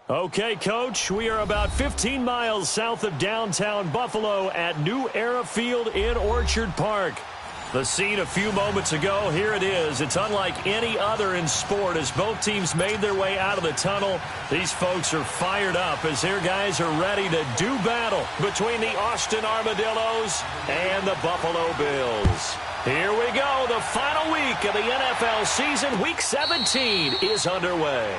Okay, Coach, we are about 15 miles south of downtown Buffalo at New Era Field in Orchard Park. The scene a few moments ago, here it is. It's unlike any other in sport as both teams made their way out of the tunnel. These folks are fired up as their guys are ready to do battle between the Austin Armadillos and the Buffalo Bills. Here we go. The final week of the NFL season, Week 17, is underway.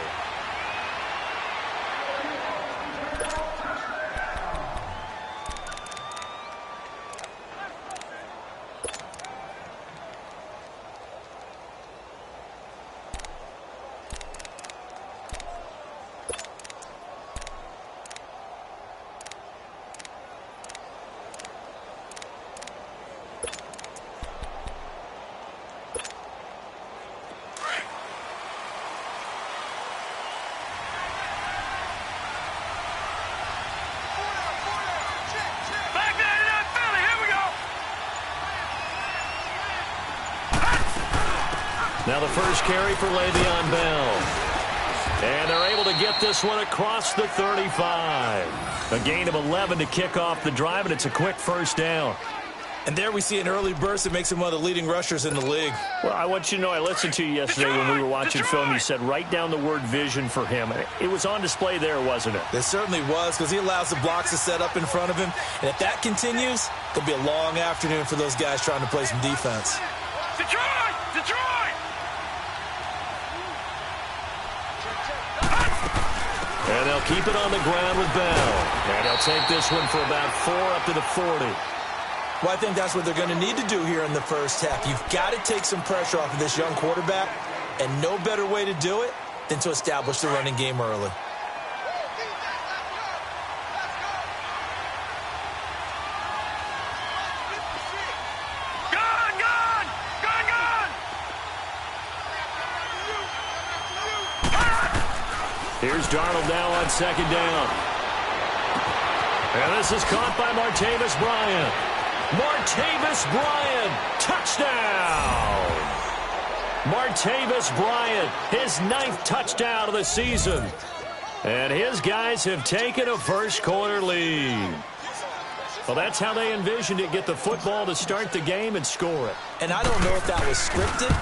Now the first carry for Le'Veon Bell. And they're able to get this one across the 35. A gain of 11 to kick off the drive, and it's a quick first down. And there we see an early burst that makes him one of the leading rushers in the league. Well, I want you to know I listened to you yesterday when we were watching film. You said write down the word vision for him. It was on display there, wasn't it? It certainly was, because he allows the blocks to set up in front of him. And if that continues, it'll be a long afternoon for those guys trying to play some defense. Detroit! Detroit! And they'll keep it on the ground with Bell. And they'll take this one for about 4 up to the 40. Well, I think that's what they're going to need to do here in the first half. You've got to take some pressure off of this young quarterback, and no better way to do it than to establish the running game early. Here's Darnold now on second down. And this is caught by Martavis Bryant. Martavis Bryant, touchdown! Martavis Bryant, his 9th touchdown of the season. And his guys have taken a first-quarter lead. Well, that's how they envisioned it, get the football to start the game and score it. And I don't know if that was scripted.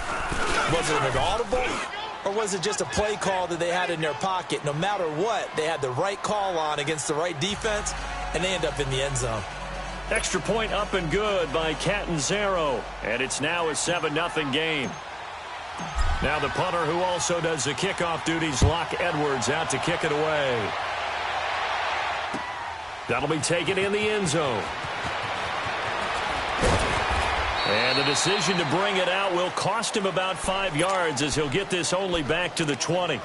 Was it an audible? Or was it just a play call that they had in their pocket? No matter what, they had the right call on against the right defense, and they end up in the end zone. Extra point up and good by Catanzaro. And it's now a 7-0 game. Now the punter who also does the kickoff duties, Locke Edwards, out to kick it away. That'll be taken in the end zone. And the decision to bring it out will cost him about 5 yards as he'll get this only back to the 20.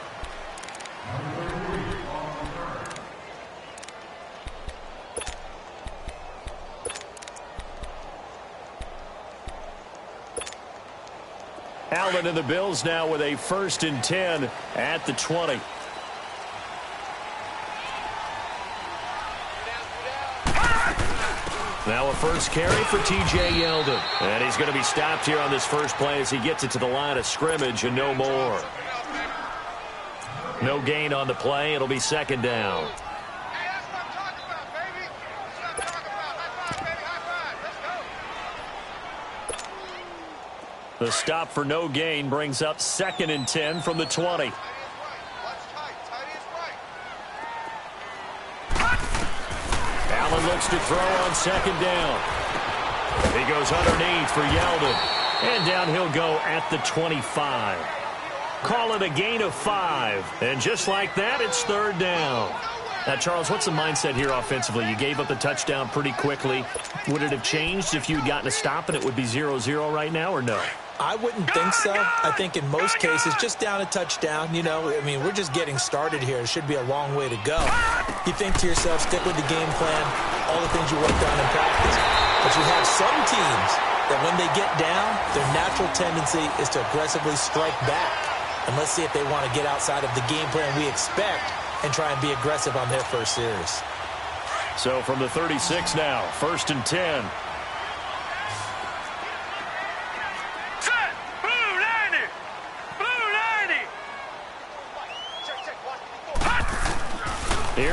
Allen and the Bills now with a 1st and 10 at the 20. Now a first carry for T.J. Yeldon. And he's going to be stopped here on this first play as he gets it to the line of scrimmage and no more. No gain on the play. It'll be 2nd down. The stop for no gain brings up 2nd and 10 from the 20. Allen looks to throw on 2nd down. He goes underneath for Yeldon. And down he'll go at the 25. Call it a gain of 5. And just like that, it's 3rd down. Now, Charles, what's the mindset here offensively? You gave up the touchdown pretty quickly. Would it have changed if you had gotten a stop and it would be 0-0 right now, or no? I wouldn't think so. I think in most cases, just down a touchdown, you know, I mean, we're just getting started here. It should be a long way to go. You think to yourself, stick with the game plan, all the things you worked on in practice. But you have some teams that when they get down, their natural tendency is to aggressively strike back. And let's see if they want to get outside of the game plan we expect and try and be aggressive on their first series. So from the 36 now, 1st and 10.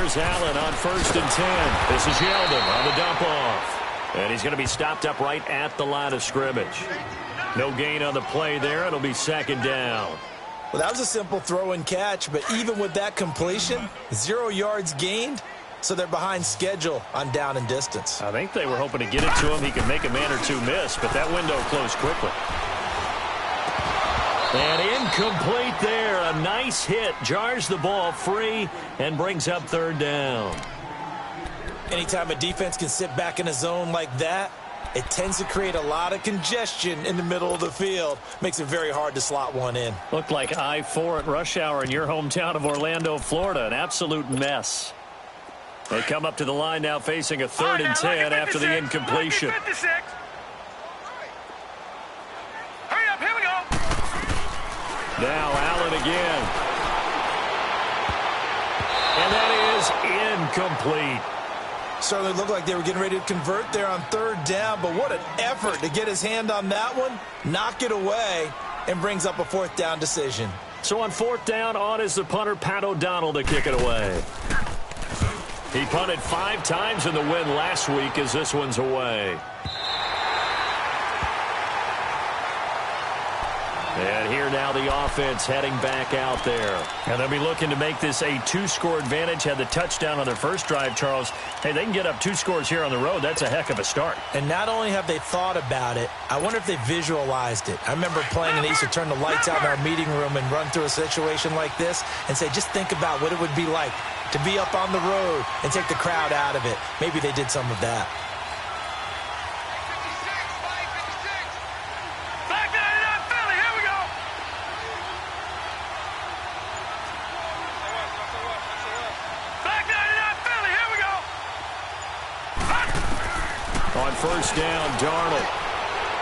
here's Allen on 1st and 10. This is Yeldon on the dump off. And he's going to be stopped up right at the line of scrimmage. No gain on the play there. It'll be 2nd down. Well, that was a simple throw and catch, but even with that completion, 0 yards gained, so they're behind schedule on down and distance. I think they were hoping to get it to him. He could make a man or two miss, but that window closed quickly. And incomplete there. A nice hit. Jars the ball free and brings up 3rd down. Anytime a defense can sit back in a zone like that, it tends to create a lot of congestion in the middle of the field. Makes it very hard to slot one in. Looked like I-4 at rush hour in your hometown of Orlando, Florida. An absolute mess. They come up to the line now facing a 3rd and 10 after the incompletion. Hurry up, here we go. Now Allen again. And that is incomplete. Certainly looked like they were getting ready to convert there on 3rd down, but what an effort to get his hand on that one, knock it away, and brings up a 4th down decision. So on 4th down, on is the punter, Pat O'Donnell, to kick it away. He punted 5 times in the win last week as this one's away. And here now the offense heading back out there. And they'll be looking to make this a 2-score advantage. Had the touchdown on their first drive, Charles. Hey, they can get up 2 scores here on the road. That's a heck of a start. And not only have they thought about it, I wonder if they visualized it. I remember playing and they used to turn the lights out in our meeting room and run through a situation like this and say, just think about what it would be like to be up on the road and take the crowd out of it. Maybe they did some of that. On 1st down, Darnold.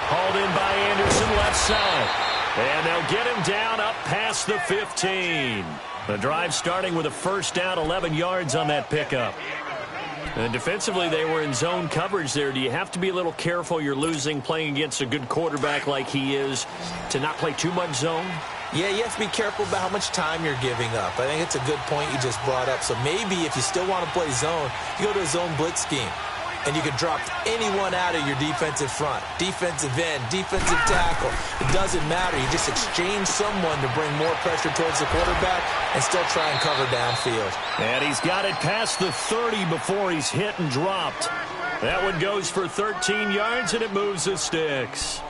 Hauled in by Anderson, left side. And they'll get him down up past the 15. The drive starting with a 1st down, 11 yards on that pickup. And defensively, they were in zone coverage there. Do you have to be a little careful? You're losing, playing against a good quarterback like he is, to not play too much zone? Yeah, you have to be careful about how much time you're giving up. I think it's a good point you just brought up. So maybe if you still want to play zone, you go to a zone blitz scheme. And you can drop anyone out of your defensive front, defensive end, defensive tackle. It doesn't matter. You just exchange someone to bring more pressure towards the quarterback and still try and cover downfield. And he's got it past the 30 before he's hit and dropped. That one goes for 13 yards, and it moves the sticks.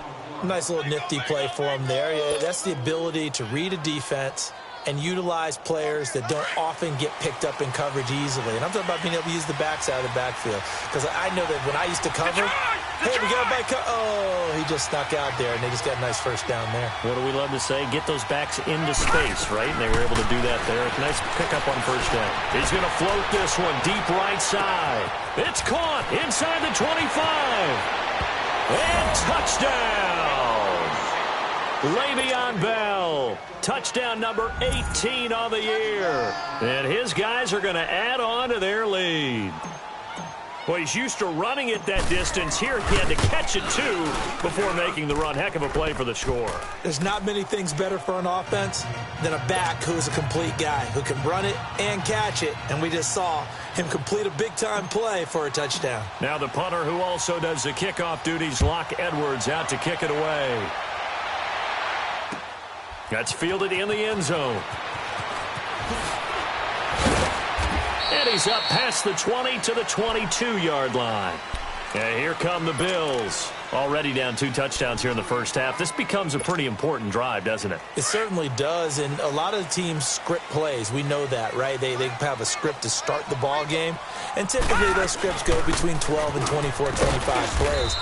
Nice little nifty play for him there. Yeah, that's the ability to read a defense and utilize players that don't often get picked up in coverage easily. And I'm talking about being able to use the backside of the backfield. Because I know that when I used to cover, hey, we got a bike. Oh, he just snuck out there, and they just got a nice 1st down there. What do we love to say? Get those backs into space, right? And they were able to do that there. Nice pickup on 1st down. He's going to float this one deep right side. It's caught inside the 25. And touchdown! Le'Veon Bell, touchdown number 18 on the year. And his guys are going to add on to their lead. Well, he's used to running it that distance. Here he had to catch it, too, before making the run. Heck of a play for the score. There's not many things better for an offense than a back who's a complete guy, who can run it and catch it. And we just saw him complete a big-time play for a touchdown. Now the punter who also does the kickoff duties, Locke Edwards, out to kick it away. That's fielded in the end zone. And he's up past the 20 to the 22-yard line. And here come the Bills. Already down 2 touchdowns here in the first half. This becomes a pretty important drive, doesn't it? It certainly does, and a lot of the teams script plays. We know that, right? They have a script to start the ball game, and typically those scripts go between 12 and 24, 25 plays.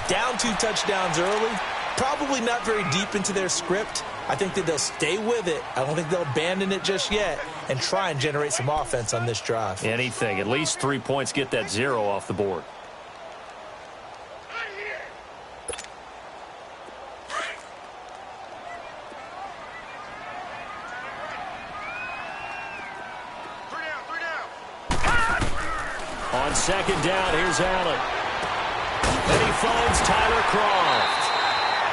Down 2 touchdowns early, probably not very deep into their script. I think that they'll stay with it. I don't think they'll abandon it just yet and try and generate some offense on this drive. Anything. At least 3 points. Get that 0 off the board. On 2nd down, here's Allen. And he finds Tyler Kroft.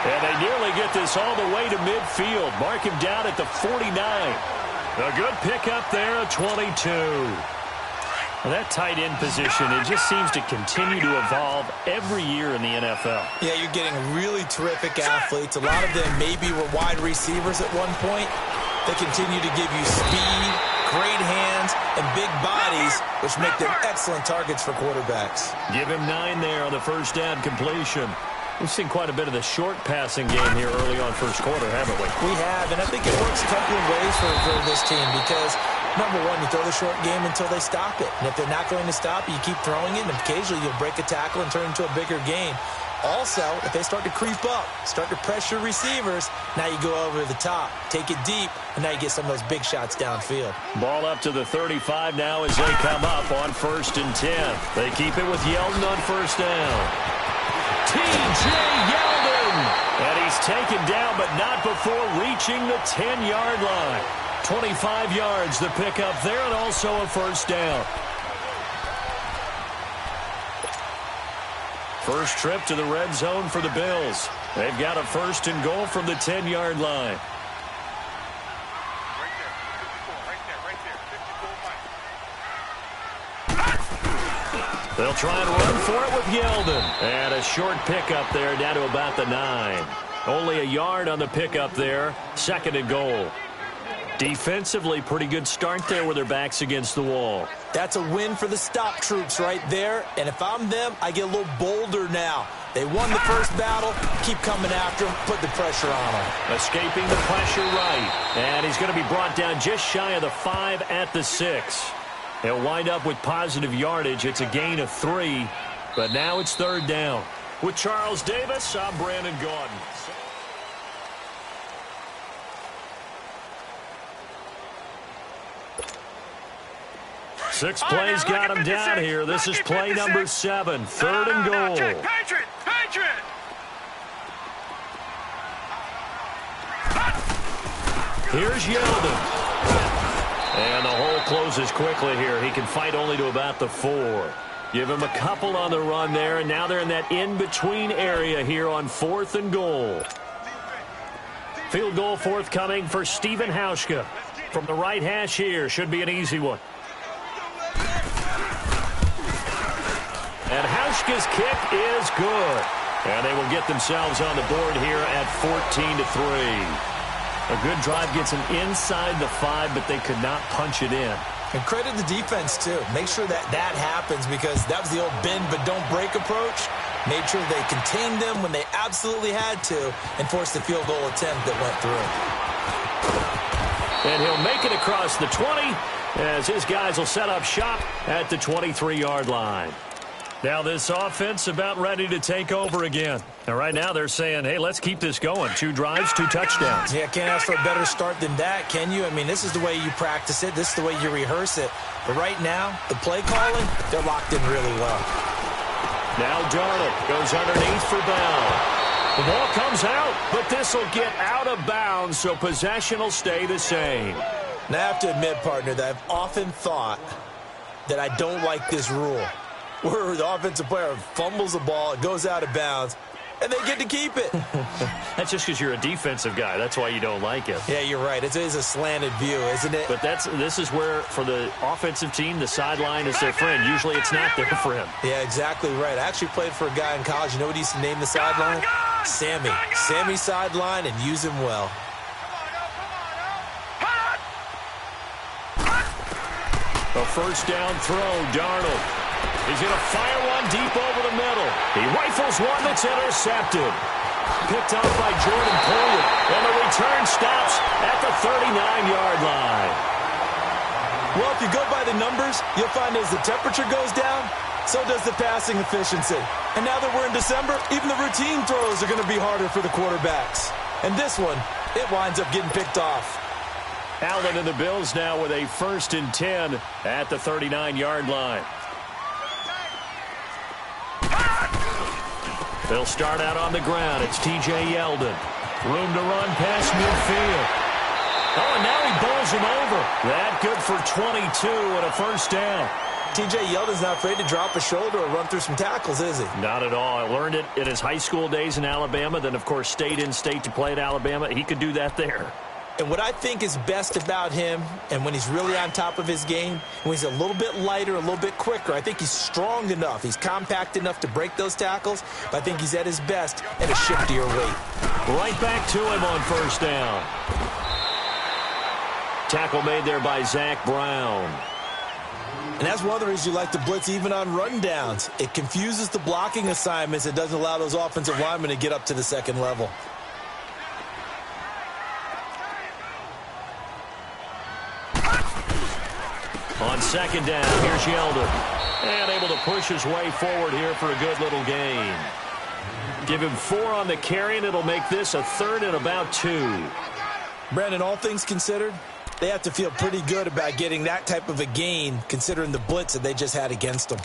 And they nearly get this all the way to midfield. Mark him down at the 49. A good pickup there at 22. Well, that tight end position, it just seems to continue to evolve every year in the NFL. Yeah, you're getting really terrific athletes. A lot of them maybe were wide receivers at one point. They continue to give you speed, great hands, and big bodies, which make them excellent targets for quarterbacks. Give him 9 there on the first down completion. We've seen quite a bit of the short passing game here early on first quarter, haven't we? We have, and I think it works a couple of ways for this team because, number one, you throw the short game until they stop it. And if they're not going to stop it, you keep throwing it, and occasionally you'll break a tackle and turn it into a bigger gain. Also, if they start to creep up, start to pressure receivers, now you go over the top, take it deep, and now you get some of those big shots downfield. Ball up to the 35 now as they come up on 1st and 10. They keep it with Yeldon on first down. T.J. Yeldon! And he's taken down, but not before reaching the 10-yard line. 25 yards the pickup there, and also a first down. First trip to the red zone for the Bills. They've got a 1st and goal from the 10-yard line. They'll try and run for it with Yeldon. And a short pickup there down to about the 9. Only a yard on the pickup there. 2nd and goal. Defensively, pretty good start there with their backs against the wall. That's a win for the stop troops right there. And if I'm them, I get a little bolder now. They won the first battle. Keep coming after them. Put the pressure on them. Escaping the pressure right. And he's going to be brought down just shy of the 5 at the 6. He'll wind up with positive yardage. It's a gain of 3. But now it's 3rd down. With Charles Davis, I'm Brandon Gaudin. Six plays got him down here. This is play number 7. 3rd and goal. Patriot! Here's Yeldon. And the hole closes quickly here. He can fight only to about the 4. Give him a couple on the run there, and now they're in that in-between area here on 4th and goal. Field goal forthcoming for Stephen Hauschka. From the right hash here, should be an easy one. And Hauschka's kick is good. And they will get themselves on the board here at 14-3. A good drive gets them inside the 5, but they could not punch it in. And credit the defense, too. Make sure that happens because that was the old bend but don't break approach. Made sure they contained them when they absolutely had to and forced the field goal attempt that went through. And he'll make it across the 20 as his guys will set up shop at the 23-yard line. Now this offense about ready to take over again. And right now they're saying, hey, let's keep this going. 2 drives, 2 touchdowns. Yeah, can't ask for a better start than that, can you? I mean, this is the way you practice it. This is the way you rehearse it. But right now, the play calling, they're locked in really well. Now Darnold goes underneath for Bell. The ball comes out, but this will get out of bounds, so possession will stay the same. Now, I have to admit, partner, that I've often thought that I don't like this rule, where the offensive player fumbles the ball, it goes out of bounds, and they get to keep it. That's just because you're a defensive guy. That's why you don't like it. Yeah, you're right. It is a slanted view, isn't it? But this is where, for the offensive team, the sideline is their friend. Usually it's not their friend. Yeah, exactly right. I actually played for a guy in college. You know what he used to name the sideline? Sammy. Sammy sideline, and use him well. A first down throw, Darnold. He's going to fire one deep over the middle. He rifles one that's intercepted. Picked up by Jordan Poyer. And the return stops at the 39-yard line. Well, if you go by the numbers, you'll find as the temperature goes down, so does the passing efficiency. And now that we're in December, even the routine throws are going to be harder for the quarterbacks. And this one, it winds up getting picked off. Allen and the Bills now with a 1st and 10 at the 39-yard line. They'll start out on the ground. It's T.J. Yeldon. Room to run past midfield. Oh, and now he bowls him over. That good for 22 and a first down. T.J. Yeldon's not afraid to drop a shoulder or run through some tackles, is he? Not at all. I learned it in his high school days in Alabama. Then, of course, stayed in state to play at Alabama. He could do that there. And what I think is best about him, and when he's really on top of his game, when he's a little bit lighter, a little bit quicker, I think he's strong enough. He's compact enough to break those tackles, but I think he's at his best at a shiftier weight. Right back to him on first down. Tackle made there by Zach Brown. And that's one of the reasons you like to blitz even on run downs. It confuses the blocking assignments. It doesn't allow those offensive linemen to get up to the second level. On second down, here's Yeldon. And able to push his way forward here for a good little gain. Give him 4 on the carry, and it'll make this a 3rd and about 2. Brandon, all things considered, they have to feel pretty good about getting that type of a gain, considering the blitz that they just had against them.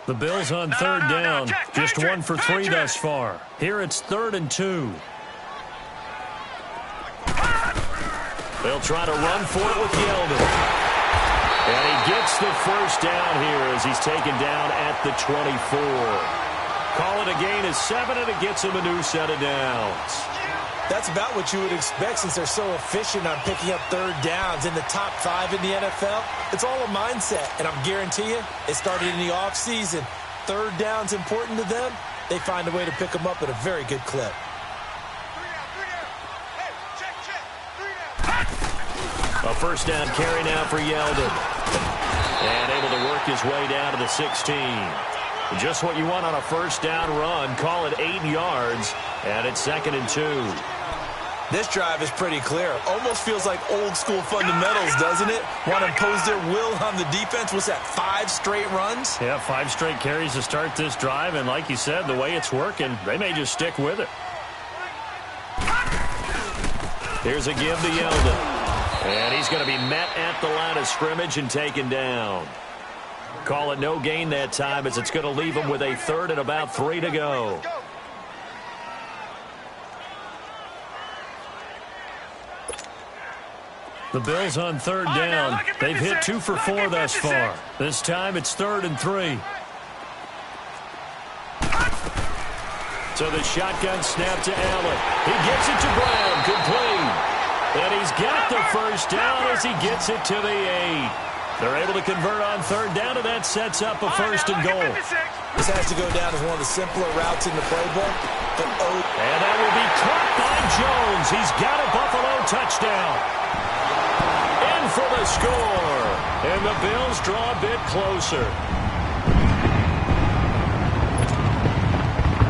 The Bills on third down. Just 1 for 3 thus far. Here it's 3rd and 2. They'll try to run for it with Yeldon. And he gets the first down here as he's taken down at the 24. Call it a gain of 7, and it gets him a new set of downs. That's about what you would expect since they're so efficient on picking up third downs in the top 5 in the NFL. It's all a mindset, and I'm guarantee you it started in the offseason. Third down's important to them. They find a way to pick them up at a very good clip. A first down carry now for Yeldon. And able to work his way down to the 16. Just what you want on a first down run. Call it 8 yards. And it's 2nd and 2. This drive is pretty clear. Almost feels like old school fundamentals, doesn't it? Want to impose their will on the defense. What's that, 5 straight runs? Yeah, 5 straight carries to start this drive. And like you said, the way it's working, they may just stick with it. Here's a give to Yeldon. And he's going to be met at the line of scrimmage and taken down. Call it no gain that time as it's going to leave him with a 3rd and about 3 to go. The Bills on third down. They've hit 2 for 4 thus far. This time it's 3rd and 3. So the shotgun snap to Allen. He gets it to Brown. Complete. And he's got the first down as he gets it to the 8. They're able to convert on third down, and that sets up a 1st and goal. This has to go down as one of the simpler routes in the playbook. And that will be caught by Jones. He's got a Buffalo touchdown. In for the score. And the Bills draw a bit closer.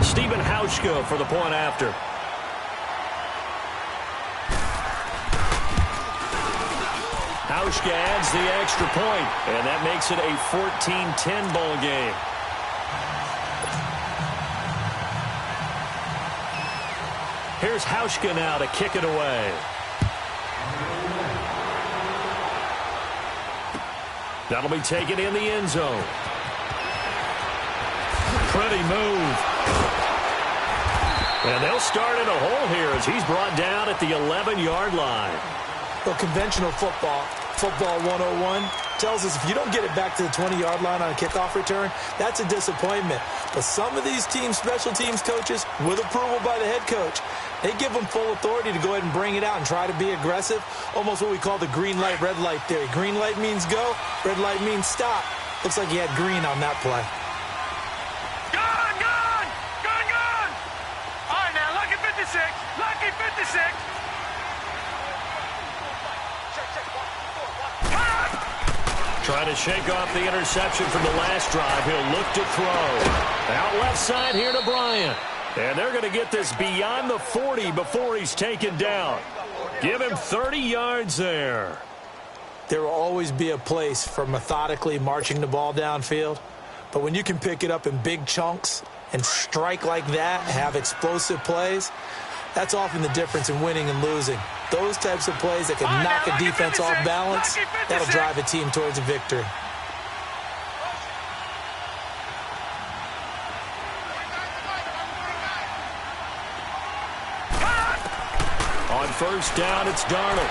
Stephen Hauschka for the point after. Hauschka adds the extra point, and that makes it a 14-10 ball game. Here's Hauschka now to kick it away. That'll be taken in the end zone. Pretty move. And they'll start in a hole here as he's brought down at the 11-yard line. Well, conventional football 101, tells us if you don't get it back to the 20-yard line on a kickoff return, that's a disappointment. But some of these teams, special teams coaches, with approval by the head coach, they give them full authority to go ahead and bring it out and try to be aggressive. Almost what we call the green light, red light theory. Green light means go, red light means stop. Looks like he had green on that play. Gone! All right, now, lucky 56. Lucky 56. Trying to shake off the interception from the last drive. He'll look to throw. Out left side here to Bryant. And they're going to get this beyond the 40 before he's taken down. Give him 30 yards there. There will always be a place for methodically marching the ball downfield. But when you can pick it up in big chunks and strike like that, have explosive plays, that's often the difference in winning and losing. Those types of plays that can knock a defense off balance, that'll drive a team towards a victory. On first down, it's Darnold.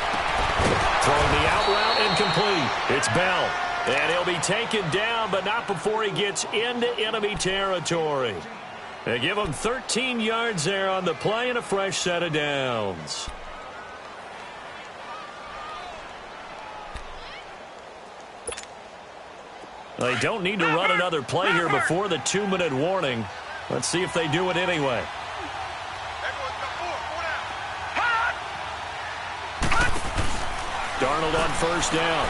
Throwing the out route incomplete. It's Bell. And he'll be taken down, but not before he gets into enemy territory. They give him 13 yards there on the play and a fresh set of downs. They don't need to run another play here before the 2-minute warning. Let's see if they do it anyway. Darnold on first down.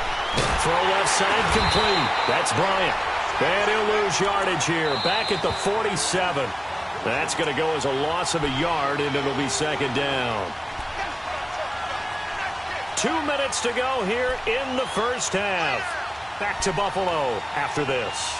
Throw left side complete. That's Bryant. And he'll lose yardage here. Back at the 47. That's going to go as a loss of a yard, and it'll be second down. 2 minutes to go here in the first half. Back to Buffalo after this.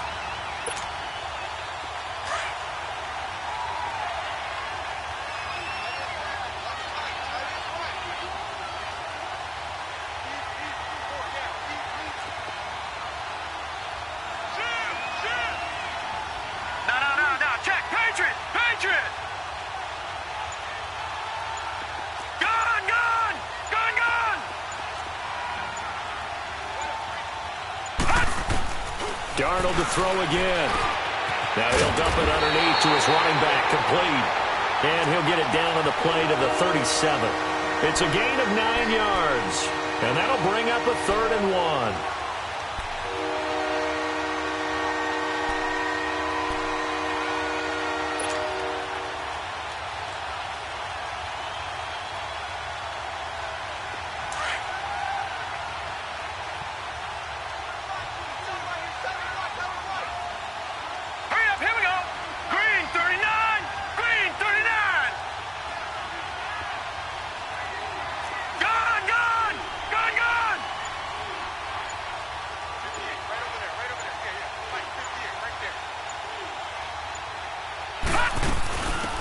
Darnold to throw again. Now he'll dump it underneath to his running back, complete. And he'll get it down on the play to the 37. It's a gain of 9 yards. And that'll bring up a 3rd and 1.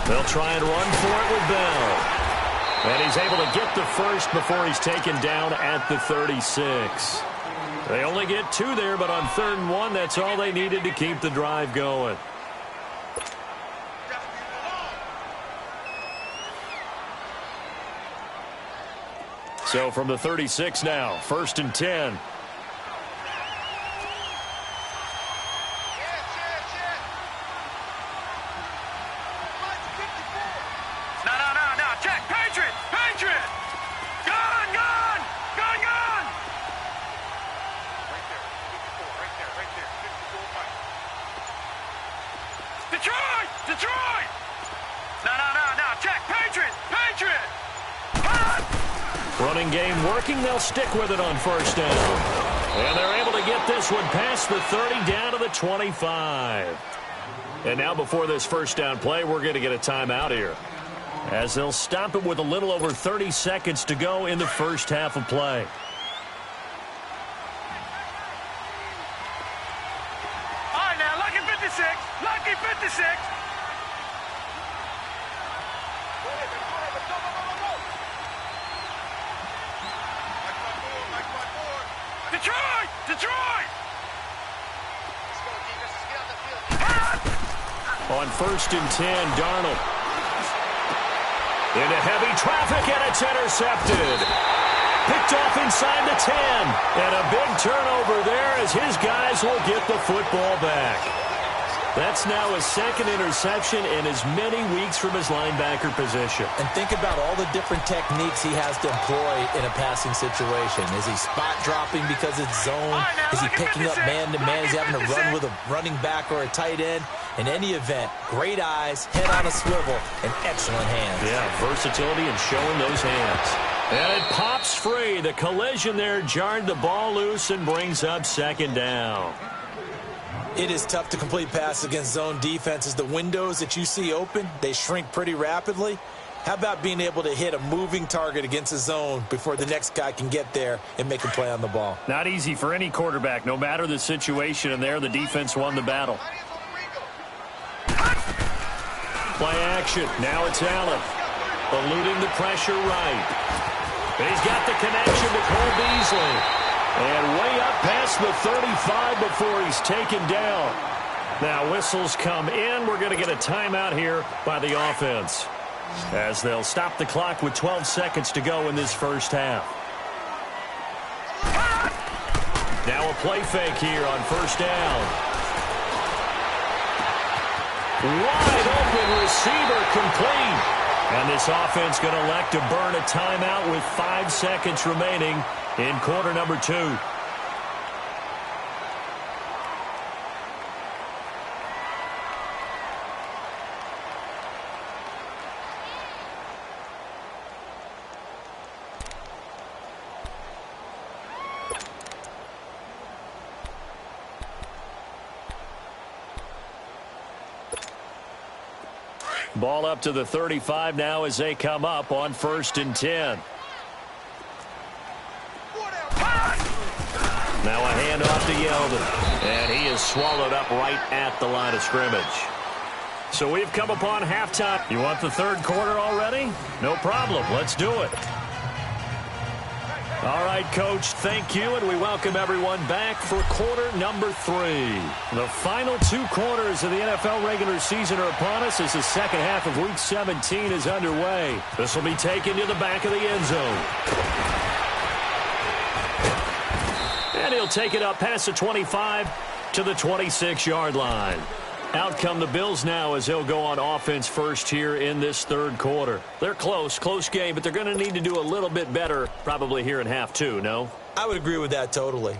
They'll try and run for it with Bell. And he's able to get the first before he's taken down at the 36. They only get 2 there, but on 3rd and 1, that's all they needed to keep the drive going. So from the 36 now, 1st and 10. Running game working. They'll stick with it on first down. And they're able to get this one past the 30 down to the 25. And now before this first down play, we're going to get a timeout here, as they'll stop it with a little over 30 seconds to go in the first half of play. All right, now, lucky 56. Lucky 56. Detroit! Detroit! On 1st and 10, Darnold. Into heavy traffic, and it's intercepted. Picked off inside the 10. And a big turnover there as his guys will get the football back. That's now his 2nd interception in as many weeks from his linebacker position. And think about all the different techniques he has to employ in a passing situation. Is he spot dropping because it's zone? Is he picking up man-to-man? Is he having to run with a running back or a tight end? In any event, great eyes, head on a swivel, and excellent hands. Yeah, versatility and showing those hands. And it pops free. The collision there jarred the ball loose and brings up 2nd down. It is tough to complete passes against zone defenses. The windows that you see open, they shrink pretty rapidly. How about being able to hit a moving target against a zone before the next guy can get there and make a play on the ball? Not easy for any quarterback, no matter the situation, and there the defense won the battle. Play action. Now it's Allen. Eluding the pressure right. He's got the connection to Cole Beasley. And way up past the 35 before he's taken down. Now whistles come in. We're going to get a timeout here by the offense, as they'll stop the clock with 12 seconds to go in this first half. Now a play fake here on first down. Wide open receiver complete. And this offense going to elect to burn a timeout with 5 seconds remaining in quarter number 2. Ball up to the 35 now as they come up on 1st and 10. Now a handoff to Yeldon. And he is swallowed up right at the line of scrimmage. So we've come upon halftime. You want the 3rd quarter already? No problem. Let's do it. All right, Coach, thank you, and we welcome everyone back for quarter number 3. The final 2 quarters of the NFL regular season are upon us as the second half of Week 17 is underway. This will be taken to the back of the end zone. And he'll take it up past the 25 to the 26-yard line. Out come the Bills now as they'll go on offense first here in this 3rd quarter. They're close game, but they're going to need to do a little bit better probably here in half 2, no? I would agree with that totally.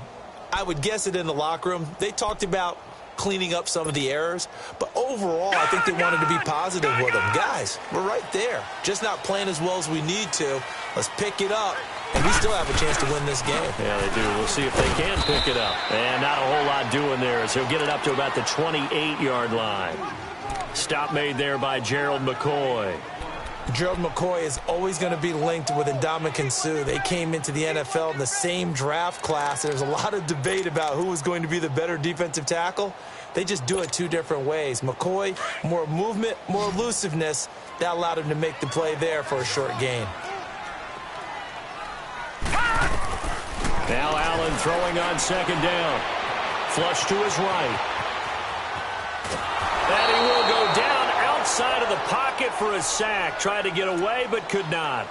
I would guess it in the locker room. They talked about cleaning up some of the errors, but overall I think they wanted to be positive with them. Guys, we're right there. Just not playing as well as we need to. Let's pick it up. And we still have a chance to win this game. Yeah, they do. We'll see if they can pick it up. And not a whole lot doing there as he'll get it up to about the 28-yard line. Stop made there by Gerald McCoy. Gerald McCoy is always going to be linked with Ndamukong Suh. They came into the NFL in the same draft class. There's a lot of debate about who was going to be the better defensive tackle. They just do it 2 different ways. McCoy, more movement, more elusiveness. That allowed him to make the play there for a short gain. Now Allen throwing on 2nd down. Flush to his right. And he will go down outside of the pocket for a sack. Tried to get away but could not.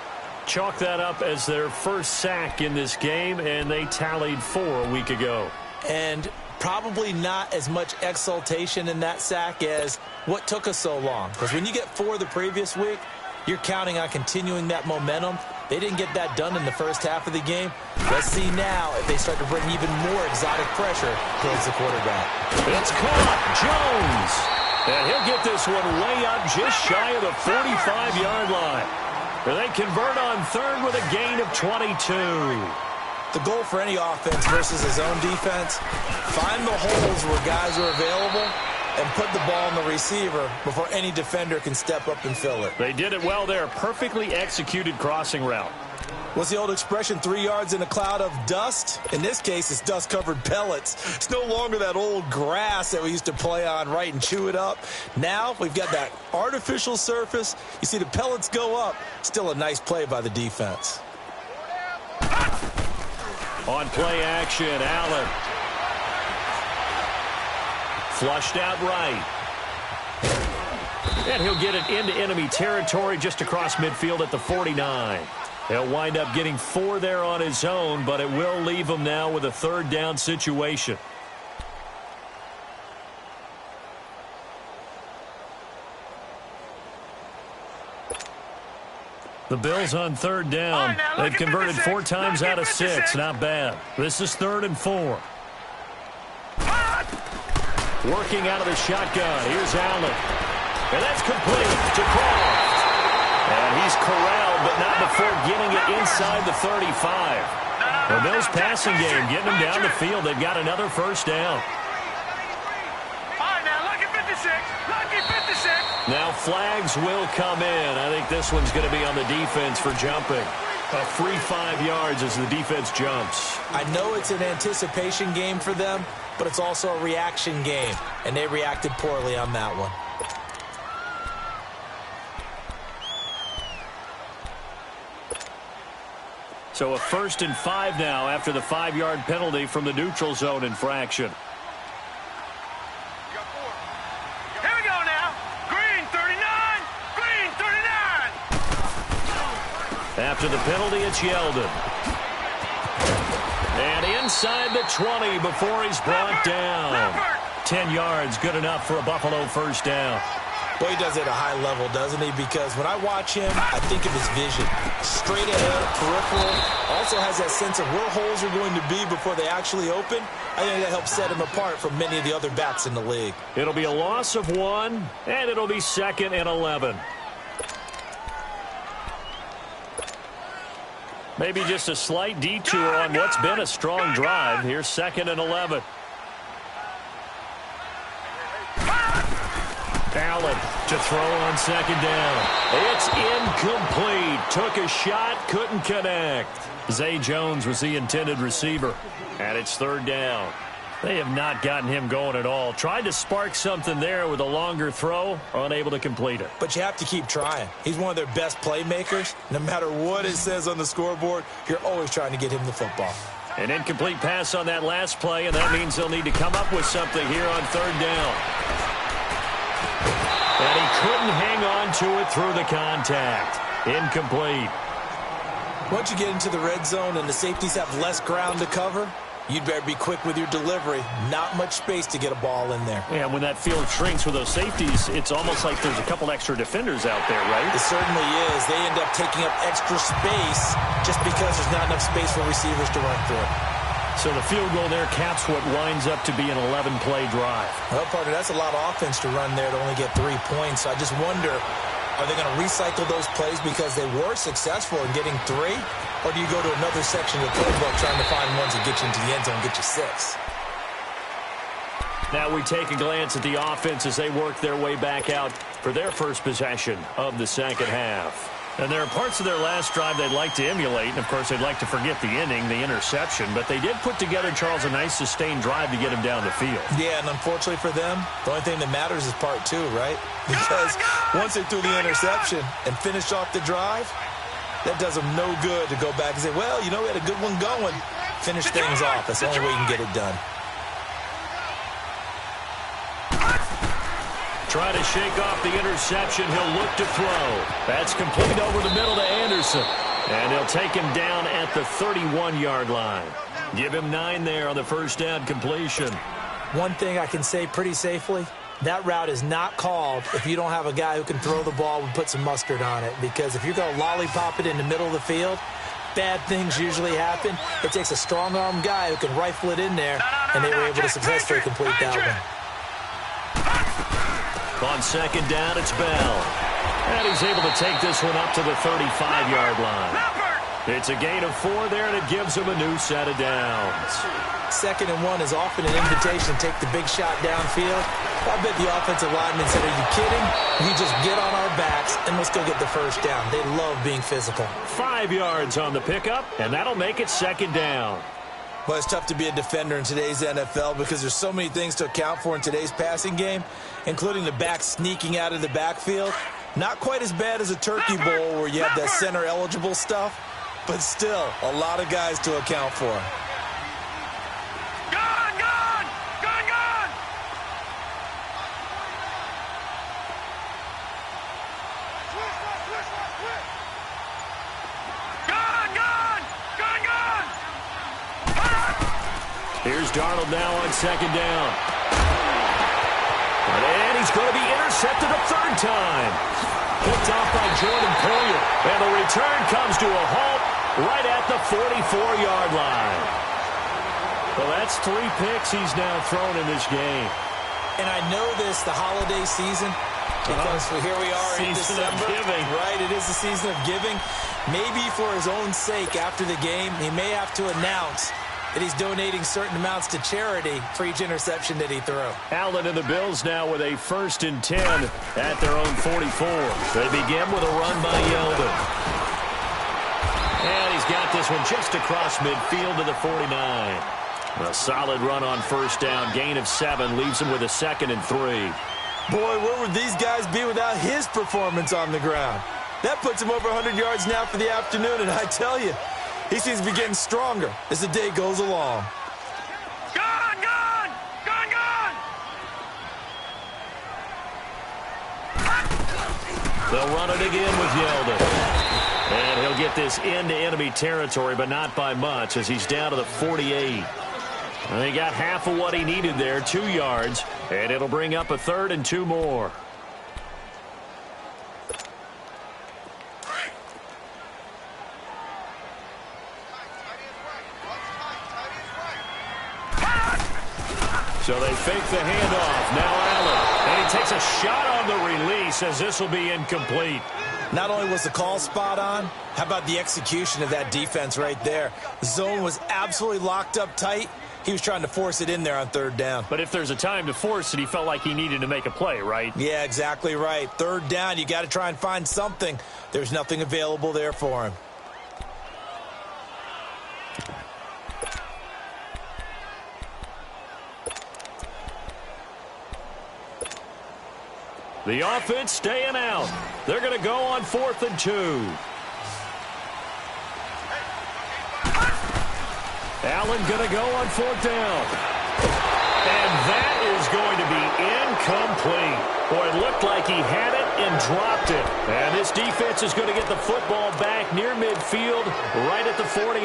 Chalk that up as their first sack in this game, and they tallied 4 a week ago. And probably not as much exultation in that sack as what took us so long. Because when you get 4 the previous week, you're counting on continuing that momentum. They didn't get that done in the first half of the game. Let's see now if they start to bring even more exotic pressure towards the quarterback. It's caught. Jones. And he'll get this one way up just shy of the 45-yard line. And they convert on 3rd with a gain of 22. The goal for any offense versus his own defense, find the holes where guys are available and put the ball on the receiver before any defender can step up and fill it. They did it well there. Perfectly executed crossing route. What's the old expression, 3 yards in a cloud of dust? In this case, it's dust-covered pellets. It's no longer that old grass that we used to play on, right, and chew it up. Now we've got that artificial surface. You see the pellets go up. Still a nice play by the defense. On play action, Allen. Flushed out right. And he'll get it into enemy territory just across midfield at the 49. He'll wind up getting 4 there on his own, but it will leave him now with a 3rd down situation. The Bills on 3rd down. They've converted 4 times out of 6. Not bad. This is 3rd and 4. Working out of the shotgun. Here's Allen. And that's complete to Croft. And he's corralled, but not before getting it inside the 35. The Bills passing game, getting them down the field. They've got another 1st down. All right, now, lucky 56. Lucky 56. Now flags will come in. I think this one's going to be on the defense for jumping. A free 5 yards as the defense jumps. I know it's an anticipation game for them, but it's also a reaction game, and they reacted poorly on that one. So a 1st and 5 now after the 5-yard penalty from the neutral zone infraction. Here we go now. Green 39. Green 39. After the penalty, it's Yeldon. And inside the 20 before he's brought down. 10 yards, good enough for a Buffalo first down. Well, he does it at a high level, doesn't he? Because when I watch him, I think of his vision. Straight ahead, peripheral. Also has that sense of where holes are going to be before they actually open. I think that helps set him apart from many of the other backs in the league. It'll be a loss of 1, and it'll be 2nd and 11. Maybe just a slight detour on what's been a strong drive. Here's 2nd and 11. Allen to throw on 2nd down. It's incomplete. Took a shot, couldn't connect. Zay Jones was the intended receiver. And it's 3rd down. They have not gotten him going at all. Tried to spark something there with a longer throw, unable to complete it. But you have to keep trying. He's one of their best playmakers. No matter what it says on the scoreboard, you're always trying to get him the football. An incomplete pass on that last play, and that means they'll need to come up with something here on 3rd down. And he couldn't hang on to it through the contact. Incomplete. Once you get into the red zone and the safeties have less ground to cover, you'd better be quick with your delivery. Not much space to get a ball in there. Yeah, when that field shrinks with those safeties, it's almost like there's a couple extra defenders out there, right? It certainly is. They end up taking up extra space just because there's not enough space for receivers to run through. So the field goal there caps what winds up to be an 11-play drive. Well, partner, that's a lot of offense to run there to only get 3 points. So I just wonder, are they going to recycle those plays because they were successful in getting 3? Or do you go to another section of the playbook trying to find ones that get you into the end zone and get you 6? Now we take a glance at the offense as they work their way back out for their first possession of the second half. And there are parts of their last drive they'd like to emulate. And, of course, they'd like to forget the inning, the interception. But they did put together, Charles, a nice sustained drive to get him down the field. Yeah, and unfortunately for them, the only thing that matters is part 2, right? Because once they threw the interception and finished off the drive, that does them no good to go back and say, well, you know, we had a good one going. Finish things off. That's the only way you can get it done. Try to shake off the interception. He'll look to throw. That's complete over the middle to Anderson. And he'll take him down at the 31-yard line. Give him 9 there on the first down completion. One thing I can say pretty safely, that route is not called if you don't have a guy who can throw the ball and put some mustard on it. Because if you're going to lollipop it in the middle of the field, bad things usually happen. It takes a strong-arm guy who can rifle it in there, and they were able to successfully complete that one. On second down, it's Bell. And he's able to take this one up to the 35-yard line. It's a gain of 4 there, and it gives him a new set of downs. 2nd and 1 is often an invitation to take the big shot downfield. I bet the offensive lineman said, are you kidding? You just get on our backs, and let's go get the first down. They love being physical. 5 yards on the pickup, and that'll make it 2nd down. Well, it's tough to be a defender in today's NFL because there's so many things to account for in today's passing game, including the back sneaking out of the backfield. Not quite as bad as a turkey bowl where you have that center-eligible stuff, but still a lot of guys to account for. Gone! Gone! Gone! Gone! Gone! Gone! Gone! Gone! Here's Darnold now on second down. And he's going to be intercepted a 3rd time. Picked off by Jordan Poyer. And the return comes to a halt right at the 44-yard line. Well, that's 3 picks he's now thrown in this game. And I know this, the holiday season, because here we are in December. Right, it is the season of giving. Maybe for his own sake after the game, he may have to announce that he's donating certain amounts to charity for each interception that he threw. Allen and the Bills now with a 1st and 10 at their own 44. They begin with a run by Yeldon. And he's got this one just across midfield to the 49. A solid run on first down. Gain of 7 leaves him with a 2nd and 3. Boy, where would these guys be without his performance on the ground? That puts him over 100 yards now for the afternoon, and I tell you, he seems to be getting stronger as the day goes along. Gone! Gone! Gone! Gone! They'll run it again with Yeldon. And he'll get this into enemy territory, but not by much as he's down to the 48. And he got half of what he needed there, 2 yards, and it'll bring up a 3rd and 2 more. So they fake the handoff. Now Allen. And he takes a shot on the release as this will be incomplete. Not only was the call spot on, how about the execution of that defense right there? The zone was absolutely locked up tight. He was trying to force it in there on 3rd down. But if there's a time to force it, he felt like he needed to make a play, right? Yeah, exactly right. 3rd down, you got to try and find something. There's nothing available there for him. The offense staying out. They're going to go on 4th and 2. Allen going to go on 4th down. And that is going to be incomplete. Boy, it looked like he had it and dropped it. And this defense is going to get the football back near midfield, right at the 48.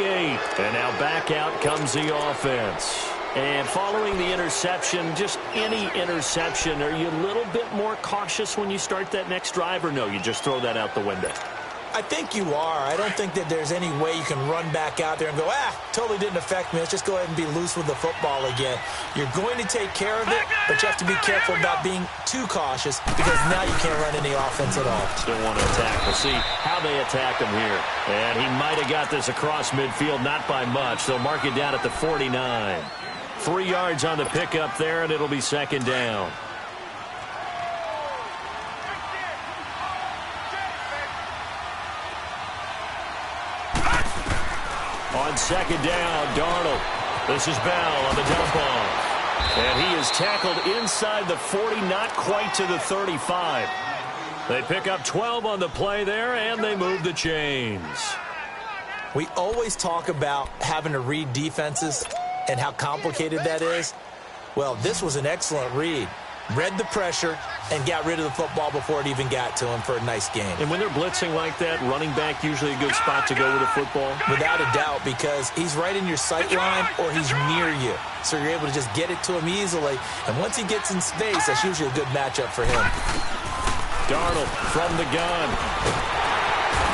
And now back out comes the offense. And following the interception, just any interception, are you a little bit more cautious when you start that next drive, or no, you just throw that out the window? I think you are. I don't think that there's any way you can run back out there and go, totally didn't affect me. Let's just go ahead and be loose with the football again. You're going to take care of it, but you have to be careful about being too cautious because now you can't run any offense at all. Still want to attack. We'll see how they attack him here. And he might have got this across midfield, not by much. They'll mark it down at the 49. 3 yards on the pickup there, and it'll be 2nd down. On 2nd down, Darnold. This is Bell on the dump off. And he is tackled inside the 40, not quite to the 35. They pick up 12 on the play there, and they move the chains. We always talk about having to read defenses and how complicated that is. Well, this was an excellent read. Read the pressure and got rid of the football before it even got to him for a nice game. And when they're blitzing like that, running back usually a good spot to go with the football? Without a doubt, because he's right in your sight line or he's near you. So you're able to just get it to him easily. And once he gets in space, that's usually a good matchup for him. Darnold from the gun.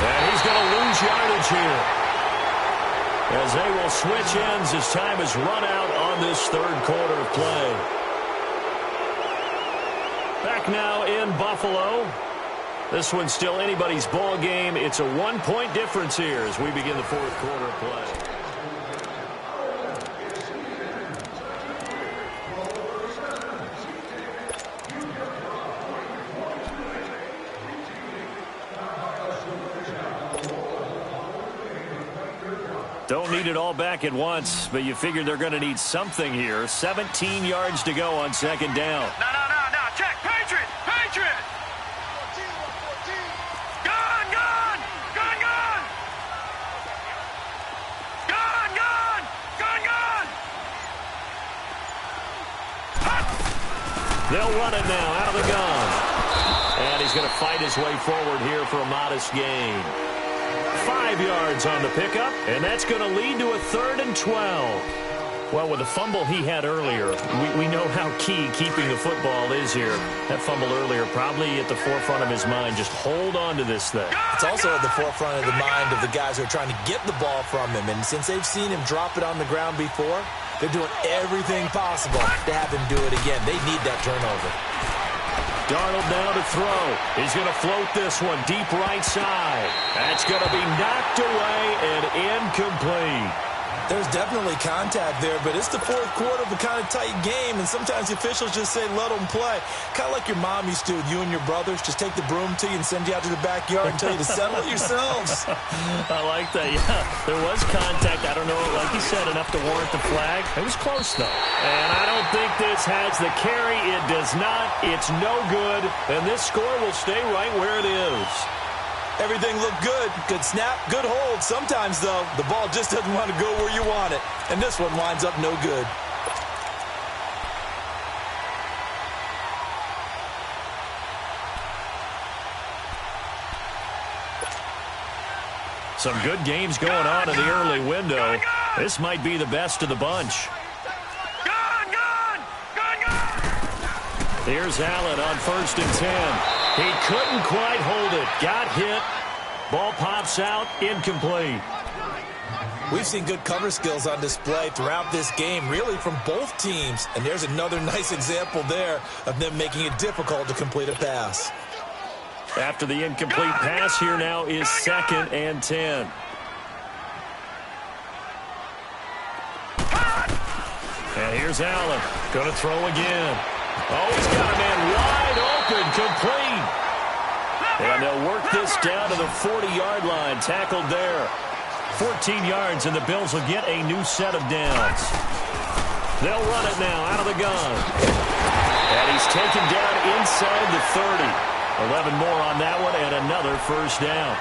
And he's going to lose yardage here, as they will switch ends as time is run out on this 3rd quarter of play. Back now in Buffalo. This one's still anybody's ball game. It's a 1-point difference here as we begin the 4th quarter of play. Don't need it all back at once, but you figure they're going to need something here. 17 yards to go on 2nd down. No. Check. Patriot. Gun. They'll run it now out of the gun. And he's going to fight his way forward here for a modest gain. 5 yards on the pickup, and that's going to lead to a 3rd and 12. Well, with the fumble he had earlier, we know how key keeping the football is here. That fumble earlier probably at the forefront of his mind. Just hold on to this thing. It's also at the forefront of the mind of the guys who are trying to get the ball from him. And since they've seen him drop it on the ground before, they're doing everything possible to have him do it again. They need that turnover. Darnold now to throw. He's going to float this one deep right side. That's going to be knocked away and incomplete. There's definitely contact there, but it's the 4th quarter of a kind of tight game, and sometimes the officials just say, let them play. Kind of like your mom used to with you and your brothers. Just take the broom to you and send you out to the backyard and tell you to settle it yourselves. I like that, yeah. There was contact. I don't know, like you said, enough to warrant the flag. It was close, though. And I don't think this has the carry. It does not. It's no good. And this score will stay right where it is. Everything looked good. Good snap, good hold. Sometimes, though, the ball just doesn't want to go where you want it. And this one winds up no good. Some good games going on in the early window. This might be the best of the bunch. Here's Allen on 1st and 10. He couldn't quite hold it. Got hit. Ball pops out. Incomplete. We've seen good cover skills on display throughout this game, really from both teams. And there's another nice example there of them making it difficult to complete a pass. After the incomplete pass, here now is 2nd and 10. And here's Allen. Going to throw again. Oh, he's got a man wide open, complete. And they'll work this down to the 40-yard line. Tackled there. 14 yards, and the Bills will get a new set of downs. They'll run it now out of the gun. And he's taken down inside the 30. 11 more on that one, and another first down.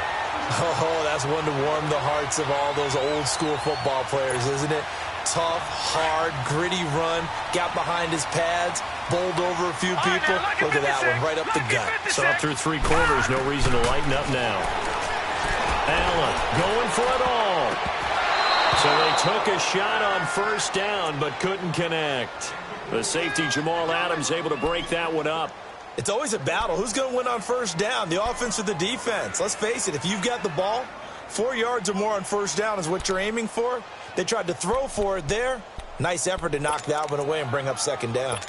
Oh, that's one to warm the hearts of all those old-school football players, isn't it? Tough, hard, gritty run, got behind his pads, bowled over a few people. Look at that one, right up the gut. So up through 3 quarters, no reason to lighten up now. Allen going for it all. So they took a shot on 1st down, but couldn't connect. The safety, Jamal Adams, able to break that one up. It's always a battle. Who's going to win on 1st down, the offense or the defense? Let's face it, if you've got the ball, 4 yards or more on 1st down is what you're aiming for. They tried to throw for it there. Nice effort to knock that one away and bring up 2nd down.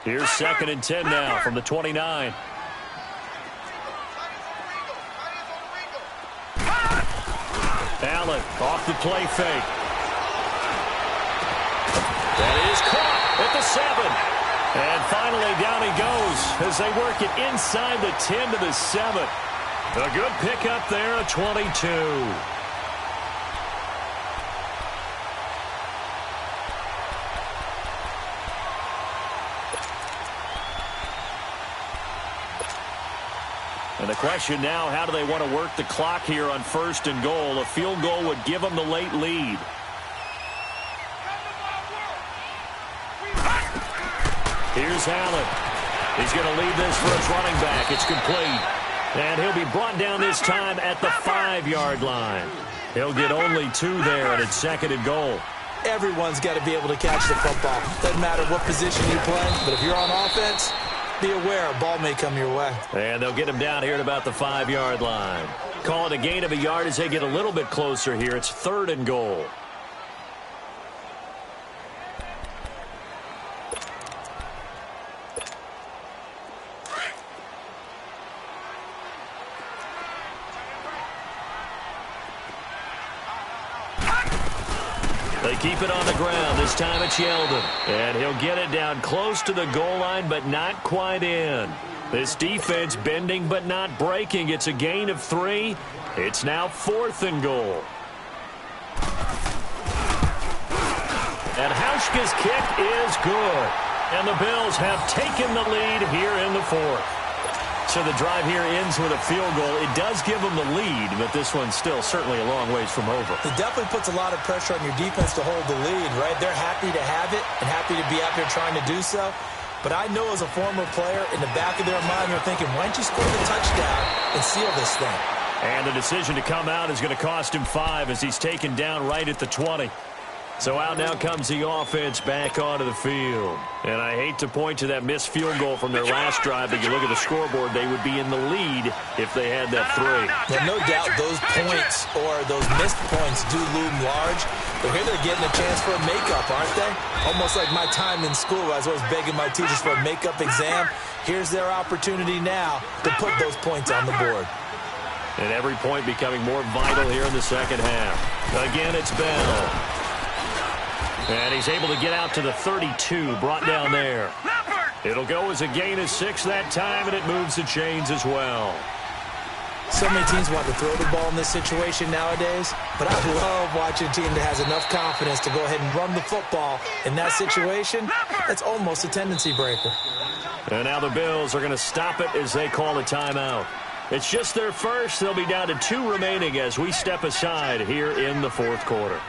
Here's 2nd and 10 now from the 29. Allen off the play fake. That is caught at the 7. And finally down he goes as they work it inside the 10 to the 7. A good pickup there, a 22. And the question now, how do they want to work the clock here on 1st and goal? A field goal would give them the late lead. Here's Allen. He's going to lead this for his running back. It's complete. And he'll be brought down this time at the 5-yard line. He'll get only 2 there, and it's 2nd and goal. Everyone's got to be able to catch the football. Doesn't matter what position you play, but if you're on offense, be aware a ball may come your way. And they'll get him down here at about the 5-yard line. Call it a gain of a yard as they get a little bit closer here. It's 3rd and goal. They keep it on the ground. This time it's Yeldon. And he'll get it down close to the goal line, but not quite in. This defense bending but not breaking. It's a gain of 3. It's now 4th and goal. And Hauschka's kick is good. And the Bills have taken the lead here in the 4th. So the drive here ends with a field goal. It does give them the lead, but this one's still certainly a long ways from over. It definitely puts a lot of pressure on your defense to hold the lead, right? They're happy to have it and happy to be out there trying to do so. But I know as a former player, in the back of their mind, they're thinking, why don't you score the touchdown and seal this thing? And the decision to come out is going to cost him 5 as he's taken down right at the 20. So out now comes the offense back onto the field. And I hate to point to that missed field goal from their last drive, but you look at the scoreboard, they would be in the lead if they had that 3. Well, no doubt those points or those missed points do loom large. But here they're getting a chance for a makeup, aren't they? Almost like my time in school. I was always begging my teachers for a makeup exam. Here's their opportunity now to put those points on the board. And every point becoming more vital here in the second half. Again, it's Bell. And he's able to get out to the 32, brought down there. It'll go as a gain of 6 that time, and it moves the chains as well. So many teams want to throw the ball in this situation nowadays, but I love watching a team that has enough confidence to go ahead and run the football. In that situation, that's almost a tendency breaker. And now the Bills are going to stop it as they call a timeout. It's just their first. They'll be down to 2 remaining as we step aside here in the 4th quarter.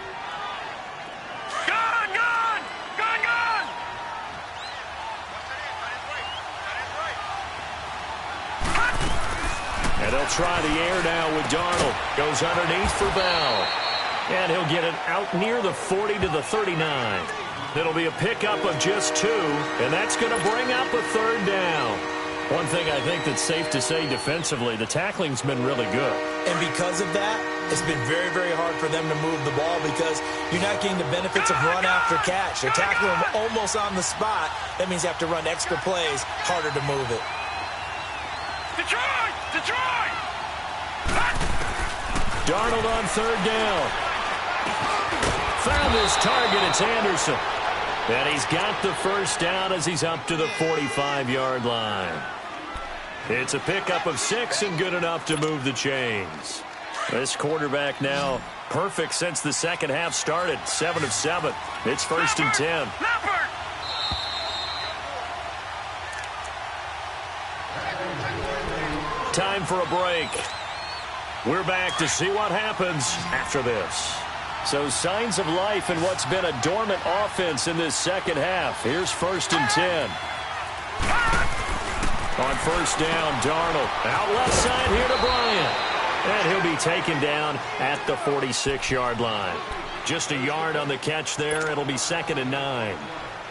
And they'll try the air now with Darnold. Goes underneath for Bell. And he'll get it out near the 40 to the 39. It'll be a pickup of just 2, and that's going to bring up a third down. One thing I think that's safe to say defensively, the tackling's been really good. And because of that, it's been very, very hard for them to move the ball because you're not getting the benefits of run after catch. They're tackling them almost on the spot. That means you have to run extra plays, harder to move it. Detroit! Detroit! Darnold on third down. Found his target. It's Anderson. And he's got the first down as he's up to the 45-yard line. It's a pickup of 6 and good enough to move the chains. This quarterback now perfect since the second half started. 7 of 7. It's 1st and 10. Time for a break. We're back to see what happens after this. So signs of life in what's been a dormant offense in this second half. Here's 1st and 10. On first down, Darnold. Out left side here to Bryant. And he'll be taken down at the 46-yard line. Just a yard on the catch there. It'll be 2nd and 9.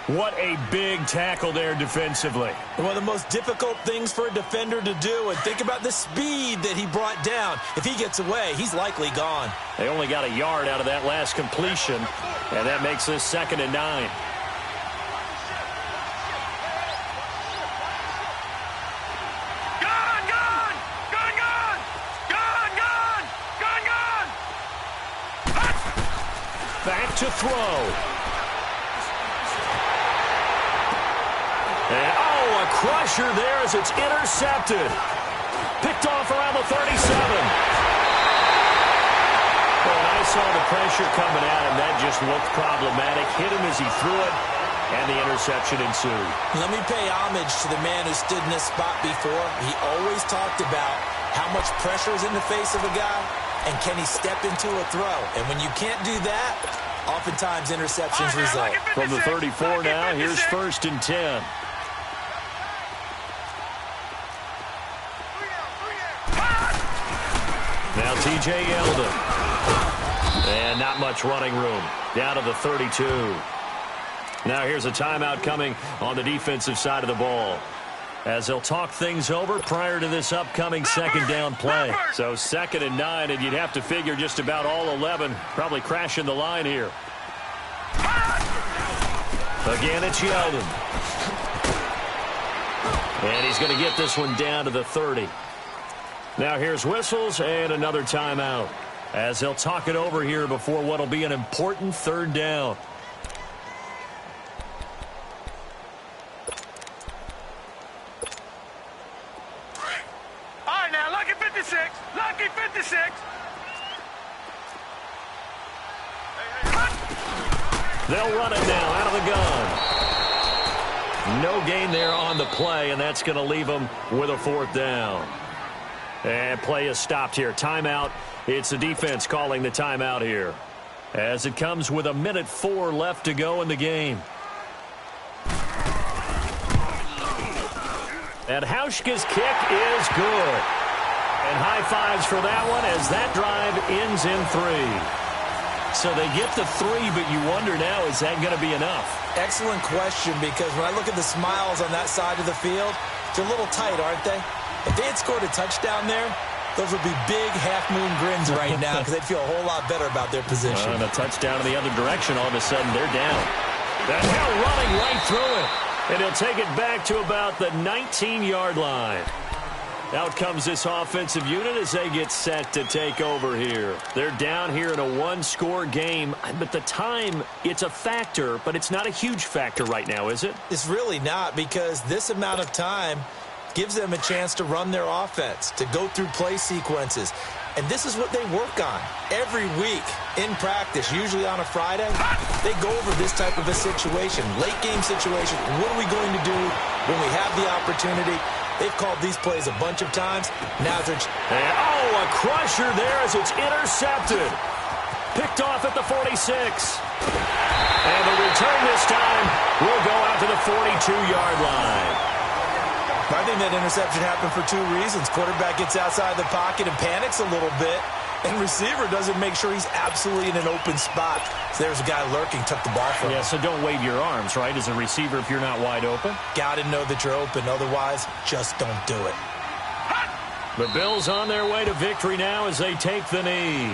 What a big tackle there defensively. One of the most difficult things for a defender to do. And think about the speed that he brought down. If he gets away, he's likely gone. They only got a yard out of that last completion. And that makes this 2nd and 9. Back to throw. And, a crusher there as it's intercepted. Picked off around the 37. Well, I saw the pressure coming at him. That just looked problematic. Hit him as he threw it, and the interception ensued. Let me pay homage to the man who stood in this spot before. He always talked about how much pressure is in the face of a guy, and can he step into a throw? And when you can't do that, oftentimes interceptions result. From the 34 now, here's 1st and 10. Now T.J. Yeldon. And not much running room. Down to the 32. Now here's a timeout coming on the defensive side of the ball, as they'll talk things over prior to this upcoming 2nd down play. So 2nd and 9, and you'd have to figure just about all 11 probably crashing the line here. Again, it's Yeldon. And he's going to get this one down to the 30. Now here's whistles and another timeout, as they'll talk it over here before what'll be an important 3rd down. Lucky 56. Lucky 56. They'll run it now out of the gun. No gain there on the play, and that's going to leave them with a 4th down. And play is stopped here. Timeout. It's the defense calling the timeout here, as it comes with 1:04 left to go in the game. And Hauschka's kick is good. And high fives for that one as that drive ends in 3. So they get the 3, but you wonder now, is that going to be enough? Excellent question, because when I look at the smiles on that side of the field, they're a little tight, aren't they? If they had scored a touchdown there, those would be big half-moon grins right now, because they'd feel a whole lot better about their position. And a touchdown in the other direction, all of a sudden they're down. And now running right through it. And he'll take it back to about the 19-yard line. Out comes this offensive unit as they get set to take over here. They're down here in a 1-score game, but the time, it's a factor, but it's not a huge factor right now, is it? It's really not, because this amount of time gives them a chance to run their offense, to go through play sequences. And this is what they work on every week in practice, usually on a Friday. They go over this type of a situation, late game situation. What are we going to do when we have the opportunity? They've called these plays a bunch of times. Now they're... And, a crusher there as it's intercepted. Picked off at the 46. And the return this time will go out to the 42-yard line. I think that interception happened for 2 reasons. Quarterback gets outside the pocket and panics a little bit. And receiver doesn't make sure he's absolutely in an open spot. So there's a guy lurking, took the ball from him. Yeah, so don't wave your arms, right, as a receiver if you're not wide open. Got to know that you're open. Otherwise, just don't do it. The Bills on their way to victory now as they take the knee.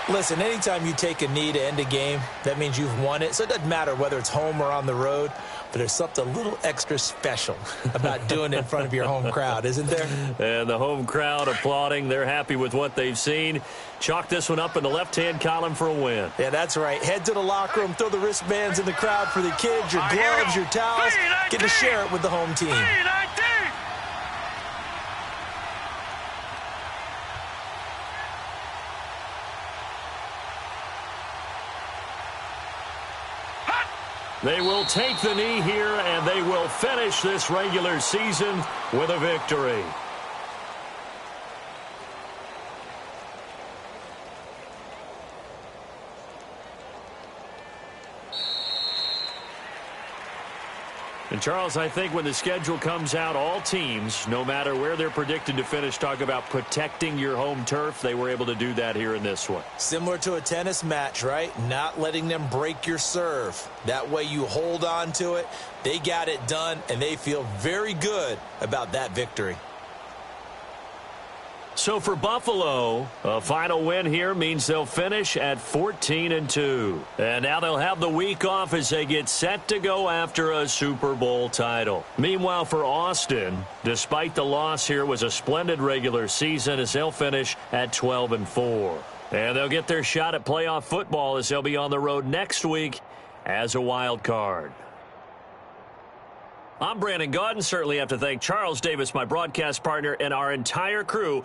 Listen, anytime you take a knee to end a game, that means you've won it. So it doesn't matter whether it's home or on the road, but there's something a little extra special about doing it in front of your home crowd, isn't there? And the home crowd applauding. They're happy with what they've seen. Chalk this one up in the left-hand column for a win. Yeah, that's right. Head to the locker room, throw the wristbands in the crowd for the kids, your gloves, your towels. Get to share it with the home team. They will take the knee here, and they will finish this regular season with a victory. And, Charles, I think when the schedule comes out, all teams, no matter where they're predicted to finish, talk about protecting your home turf. They were able to do that here in this one. Similar to a tennis match, right? Not letting them break your serve. That way you hold on to it. They got it done, and they feel very good about that victory. So for Buffalo, a final win here means they'll finish at 14-2. And now they'll have the week off as they get set to go after a Super Bowl title. Meanwhile, for Austin, despite the loss here, was a splendid regular season as they'll finish at 12-4. And they'll get their shot at playoff football as they'll be on the road next week as a wild card. I'm Brandon Gaudin. Certainly have to thank Charles Davis, my broadcast partner, and our entire crew